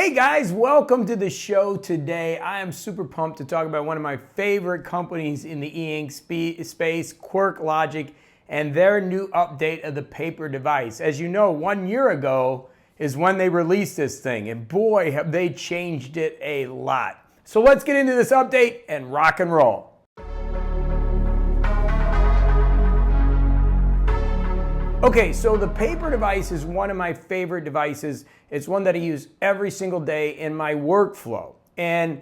Hey guys, welcome to the show today. I am super pumped to talk about one of my favorite companies in the e-ink space, Quirklogic, and their new update of the Papyr device. As you know, 1 year ago is when they released this thing, and boy, have they changed it a lot. So let's get into this update and rock and roll. Okay, so the Papyr device is one of my favorite devices. It's one that I use every single day in my workflow. And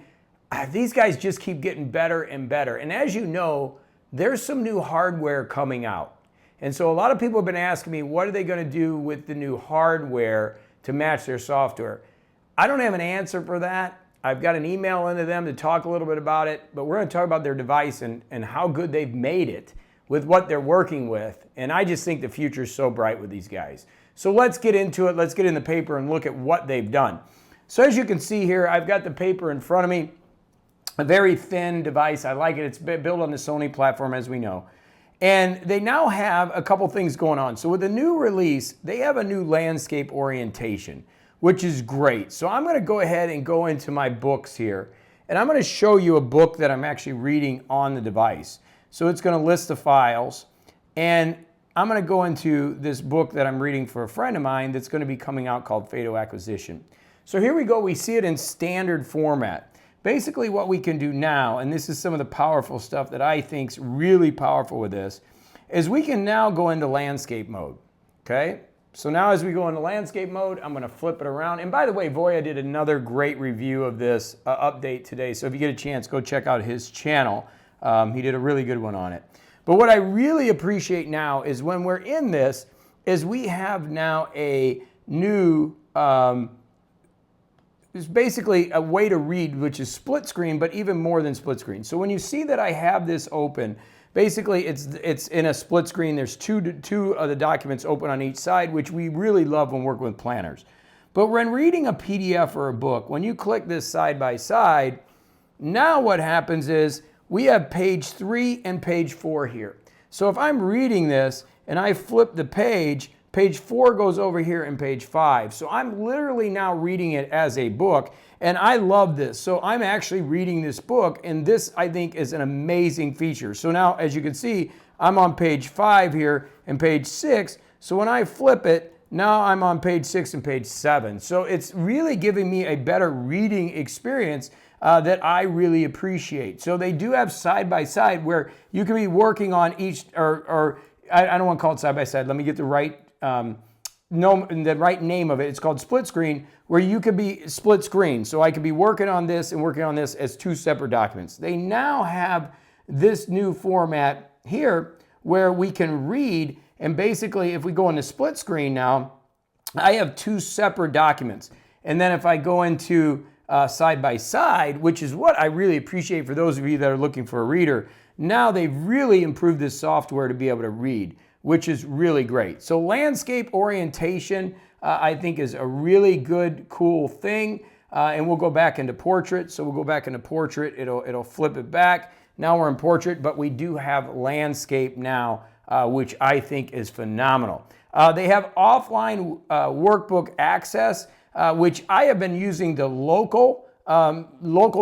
these guys just keep getting better and better. And as you know, there's some new hardware coming out. And so a lot of people have been asking me, what are they going to do with the new hardware to match their software? I don't have an answer for that. I've got an email into them to talk a little bit about it, but we're going to talk about their device and how good they've made it with what they're working with. And I just think the future is so bright with these guys. So let's get into it. Let's get in the Papyr and look at what they've done. So as you can see here, I've got the Papyr in front of me. A very thin device. I like it. It's built on the Sony platform, as we know. And they now have a couple things going on. So with the new release, they have a new landscape orientation, which is great. So I'm going to go ahead and go into my books here. And I'm going to show you a book that I'm actually reading on the device. So it's going to list the files, and I'm going to go into this book that I'm reading for a friend of mine that's going to be coming out called Ph.D. Acquisition. So here we go. We see it in standard format. Basically what we can do now, and this is some of the powerful stuff that I think is really powerful with this, is we can now go into landscape mode. Okay? So now as we go into landscape mode, I'm going to flip it around. And by the way, Voya did another great review of this update today. So if you get a chance, go check out his channel. He did a really good one on it. But what I really appreciate now is when we're in this, is we have now a new, it's basically a way to read, which is split screen, but even more than split screen. So when you see that I have this open, basically it's in a split screen. There's two of the documents open on each side, which we really love when working with planners. But when reading a PDF or a book, when you click this side by side, now what happens is we have page 3 and page 4 here. So if I'm reading this and I flip the page, page 4 goes over here and page 5. So I'm literally now reading it as a book, and I love this. So I'm actually reading this book, and this I think is an amazing feature. So now as you can see, I'm on page 5 here and page 6. So when I flip it, now I'm on page 6 and page 7. So it's really giving me a better reading experience that I really appreciate. So they do have side by side where you can be working on each, or I don't want to call it side by side. Let me get the right name of it. It's called split screen, where you could be split screen. So I could be working on this and working on this as two separate documents. They now have this new format here where we can read, and basically if we go into split screen now, I have two separate documents. And then if I go into side by side, which is what I really appreciate for those of you that are looking for a reader, now they've really improved this software to be able to read, which is really great. So landscape orientation, I think is a really good, cool thing. And we'll go back into portrait. So we'll go back into portrait. It'll flip it back. Now we're in portrait, but we do have landscape now, which I think is phenomenal. They have offline workbook access, which I have been using the local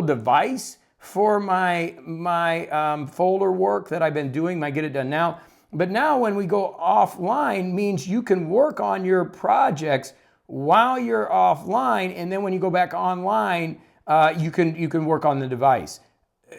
device for my folder work that I've been doing, my Get It Done Now. But now when we go offline means you can work on your projects while you're offline, and then when you go back online, you can work on the device.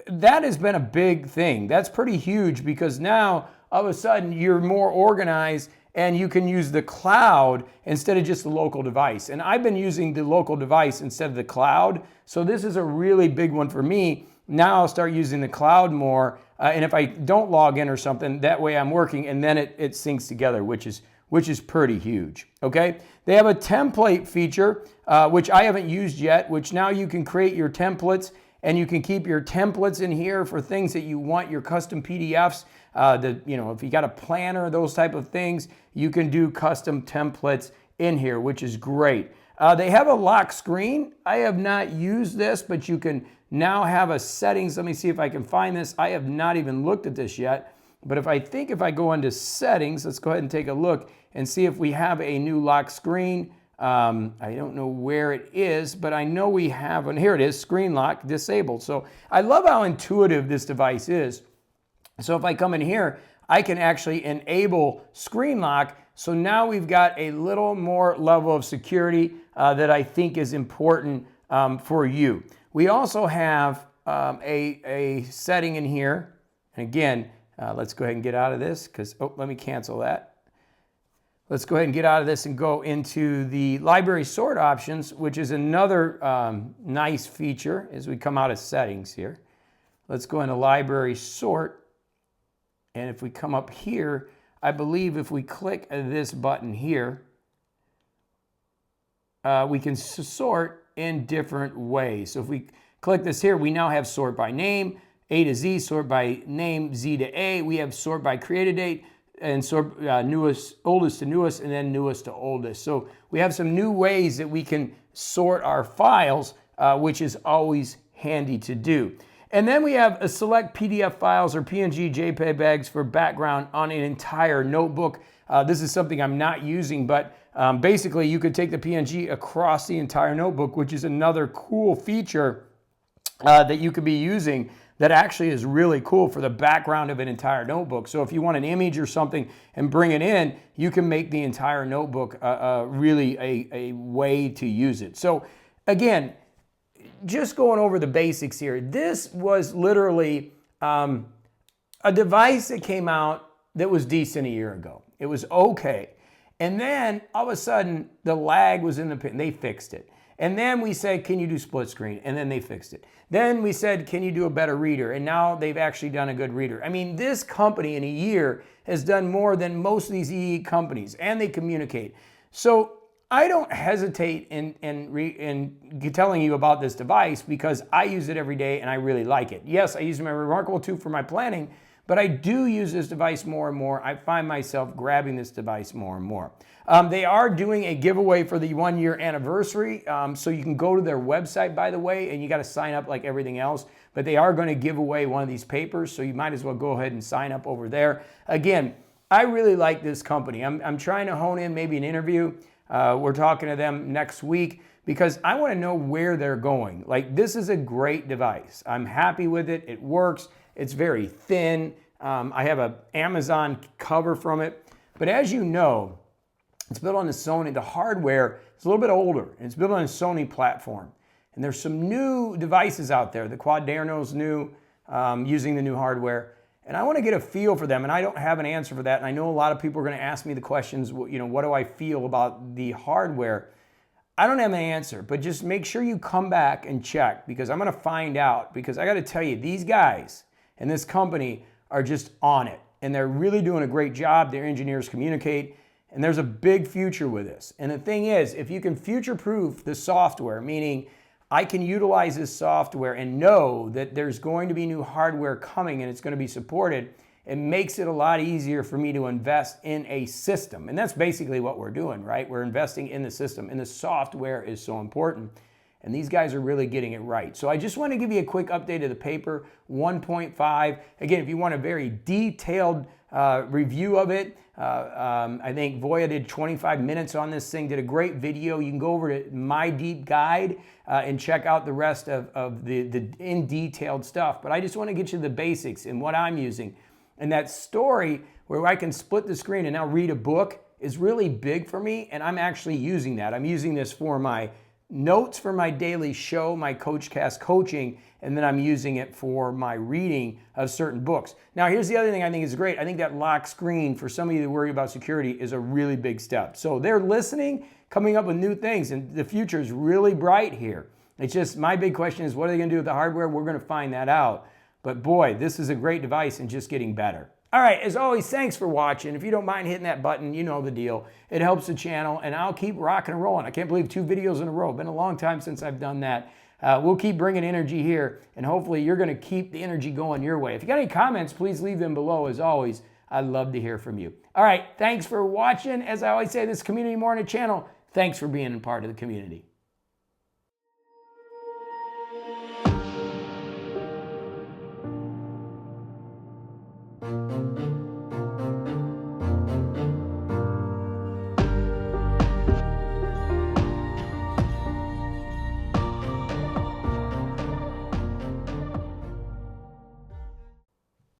That has been a big thing. That's pretty huge, because now all of a sudden you're more organized and you can use the cloud instead of just the local device. And I've been using the local device instead of the cloud. So this is a really big one for me. Now I'll start using the cloud more. And if I don't log in or something, that way I'm working, and then it syncs together, which is pretty huge. Okay. They have a template feature, which I haven't used yet, which now you can create your templates, and you can keep your templates in here for things that you want, your custom PDFs. If you got a planner, those type of things, you can do custom templates in here, which is great. They have a lock screen. I have not used this, but you can now have a settings. Let me see if I can find this. I have not even looked at this yet, but if I go into settings, let's go ahead and take a look and see if we have a new lock screen. I don't know where it is, but I know we have one. Here it is, screen lock disabled. So I love how intuitive this device is. So if I come in here, I can actually enable screen lock. So now we've got a little more level of security that I think is important for you. We also have a setting in here. And again, let's go ahead and get out of this because, oh, let me cancel that. Let's go ahead and get out of this and go into the library sort options, which is another nice feature as we come out of settings here. Let's go into library sort. And if we come up here, I believe if we click this button here, we can sort in different ways. So if we click this here, we now have sort by name, A to Z, sort by name, Z to A. We have sort by created date, and sort oldest to newest, and then newest to oldest. So we have some new ways that we can sort our files, which is always handy to do. And then we have a select PDF files or PNG JPEGs for background on an entire notebook. This is something I'm not using, but basically you could take the PNG across the entire notebook, which is another cool feature that you could be using that actually is really cool for the background of an entire notebook. So if you want an image or something and bring it in, you can make the entire notebook really a way to use it. So again, just going over the basics here, this was literally a device that came out that was decent a year ago. It was okay. And then all of a sudden the lag was in the pin. They fixed it. And then we said, can you do split screen? And then they fixed it. Then we said, can you do a better reader? And now they've actually done a good reader. I mean, this company in a year has done more than most of these EE companies, and they communicate. So I don't hesitate in telling you about this device because I use it every day and I really like it. Yes, I use my Remarkable 2 for my planning, but I do use this device more and more. I find myself grabbing this device more and more. They are doing a giveaway for the 1-year anniversary, so you can go to their website, by the way, and you got to sign up like everything else, but they are going to give away one of these papers, so you might as well go ahead and sign up over there. Again, I really like this company. I'm trying to hone in maybe an interview. We're talking to them next week because I want to know where they're going. Like, this is a great device. I'm happy with it. It works. It's very thin. I have an Amazon cover from it. But as you know, it's built on the Sony. The hardware is a little bit older, and it's built on a Sony platform. And there's some new devices out there. The Quaderno's new, using the new hardware. And I want to get a feel for them, and I don't have an answer for that. And I know a lot of people are going to ask me the questions, you know, what do I feel about the hardware? I don't have an answer, but just make sure you come back and check because I'm going to find out. Because I got to tell you, these guys and this company are just on it, and they're really doing a great job. Their engineers communicate, and there's a big future with this. And the thing is, if you can future-proof the software, meaning I can utilize this software and know that there's going to be new hardware coming and it's going to be supported, it makes it a lot easier for me to invest in a system. And that's basically what we're doing, right? We're investing in the system, and the software is so important. And these guys are really getting it right. So I just want to give you a quick update of the paper 1.5. Again, if you want a very detailed review of it, I think Voya did 25 minutes on this thing, did a great video. You can go over to my deep guide and check out the rest of the in detailed stuff. But I just want to get you the basics and what I'm using. And that story where I can split the screen and now read a book is really big for me, and I'm actually using that. I'm using this for my notes for my daily show, my CoachCast coaching, and then I'm using it for my reading of certain books. Now, here's the other thing I think is great. I think that lock screen, for some of you that worry about security, is a really big step. So they're listening, coming up with new things, and the future is really bright here. It's just my big question is, what are they going to do with the hardware? We're going to find that out. But boy, this is a great device and just getting better. All right, as always, thanks for watching. If you don't mind hitting that button, you know the deal. It helps the channel, and I'll keep rocking and rolling. I can't believe 2 videos in a row. Been a long time since I've done that. We'll keep bringing energy here, and hopefully you're going to keep the energy going your way. If you got any comments, please leave them below. As always, I'd love to hear from you. All right, thanks for watching. As I always say, this Community Morning channel, thanks for being a part of the community.